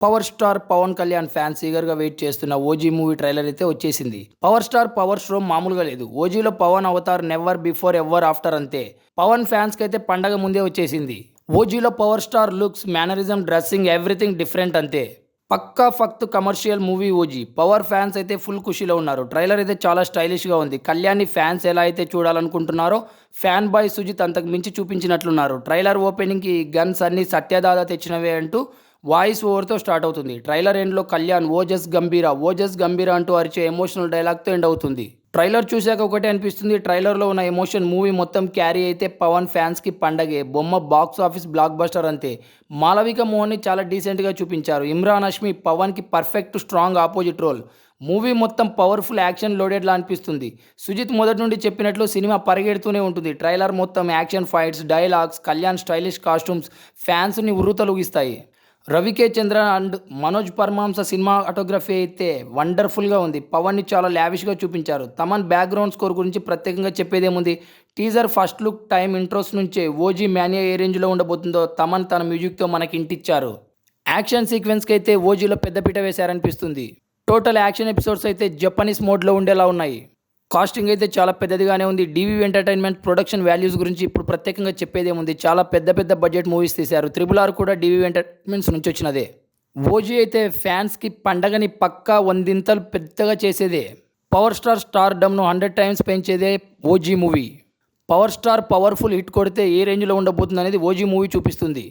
Power star Pawan Kalyan fans ఈగర్‌గా wait చేస్తున్న 'OG' movie trailer అయితే వచ్చేసింది. పవర్ స్టార్ పవర్ స్ట్రోమ్ మామూలుగా లేదు. 'ఓజీలో పవన్ అవతార్ నెవర్ బిఫోర్ ఎవర్ ఆఫ్టర్ అంతే. పవన్ ఫ్యాన్స్‌కైతే పండగ ముందే వచ్చేసింది. 'ఓజీలో power star looks, mannerism, dressing everything different అంతే. పక్కా ఫక్త్ commercial movie 'OG'. Power fans అయితే ఫుల్ ఖుషీలో ఉన్నారు. ట్రైలర్ అయితే చాలా స్టైలిష్‌గా ఉంది. కళ్యాణ్‌ని ఫ్యాన్స్ ఎలా అయితే చూడాలనుకుంటున్నారో ఫ్యాన్ బాయ్ సుజిత్ అంతకు మించి చూపించినట్లున్నారు. ట్రైలర్ ఓపెనింగ్‌కి గన్స్ అన్నీ సత్యదాదా తెచ్చినవే అంటూ వాయిస్ ఓవర్‌తో స్టార్ట్ అవుతుంది. ట్రైలర్ ఎండ్‌లో కళ్యాణ్ ఓజస్ గంభీర, ఓజస్ గంభీర అంటూ అరిచే ఎమోషనల్ డైలాగ్‌తో ఎండ్ అవుతుంది. ట్రైలర్ చూశాక ఒకటే అనిపిస్తుంది, ట్రైలర్‌లో ఉన్న ఎమోషన్ మూవీ మొత్తం క్యారీ అయితే పవన్ ఫ్యాన్స్‌కి పండగే. బొమ్మ బాక్స్ ఆఫీస్ బ్లాక్ బస్టర్ అంతే. మాళవిక మోహన్‌ని చాలా డీసెంట్‌గా చూపించారు. ఇమ్రాన్ హష్మి పవన్‌కి perfect strong opposite role. Movie మొత్తం పవర్ఫుల్ యాక్షన్ లోడెడ్‌లా అనిపిస్తుంది. సుజిత్ మొదటి నుండి చెప్పినట్లు సినిమా పరిగెడుతూనే ఉంటుంది. ట్రైలర్ మొత్తం action fights, dialogues, Kalyan stylish costumes ఫ్యాన్స్‌ని ఉర్రూతలూగిస్తాయి. రవికే చంద్ర అండ్ మనోజ్ పరమహంస సినిమాటోగ్రఫీ అయితే వండర్ఫుల్గా ఉంది. పవన్ని చాలా లావిష్గా చూపించారు. తమన్ బ్యాక్గ్రౌండ్ స్కోర్ గురించి ప్రత్యేకంగా చెప్పేదేముంది. Teaser first look time intros నుంచే 'ఓజీ' మానియా ఏ రేంజ్లో ఉండబోతుందో తమన్ తన మ్యూజిక్తో మనకి ఇంటిచ్చారు. యాక్షన్ సీక్వెన్స్కి అయితే 'ఓజీలో పెద్దపీట వేశారనిపిస్తుంది. టోటల్ యాక్షన్ ఎపిసోడ్స్ అయితే జపనీస్ మోడ్లో ఉండేలా ఉన్నాయి. కాస్టింగ్ అయితే చాలా పెద్దదిగానే ఉంది. డీవీ ఎంటర్టైన్మెంట్ ప్రొడక్షన్ వాల్యూస్ గురించి ఇప్పుడు ప్రత్యేకంగా చెప్పేదేముంది. చాలా పెద్ద పెద్ద బడ్జెట్ మూవీస్ తీశారు. 'త్రిబుల్ ఆర్' కూడా డీవీ ఎంటర్టైన్మెంట్స్ నుంచి వచ్చినదే. 'ఓజీ' అయితే ఫ్యాన్స్కి పండగని పక్కా వందింతలు పెద్దగా చేసేదే. పవర్ స్టార్ స్టార్డమ్‌ను 100 టైమ్స్ పెంచేదే 'OG' movie. Power star powerful hit కొడితే ఏ రేంజ్లో ఉండబోతుందనేది 'ఓజీ' మూవీ చూపిస్తుంది.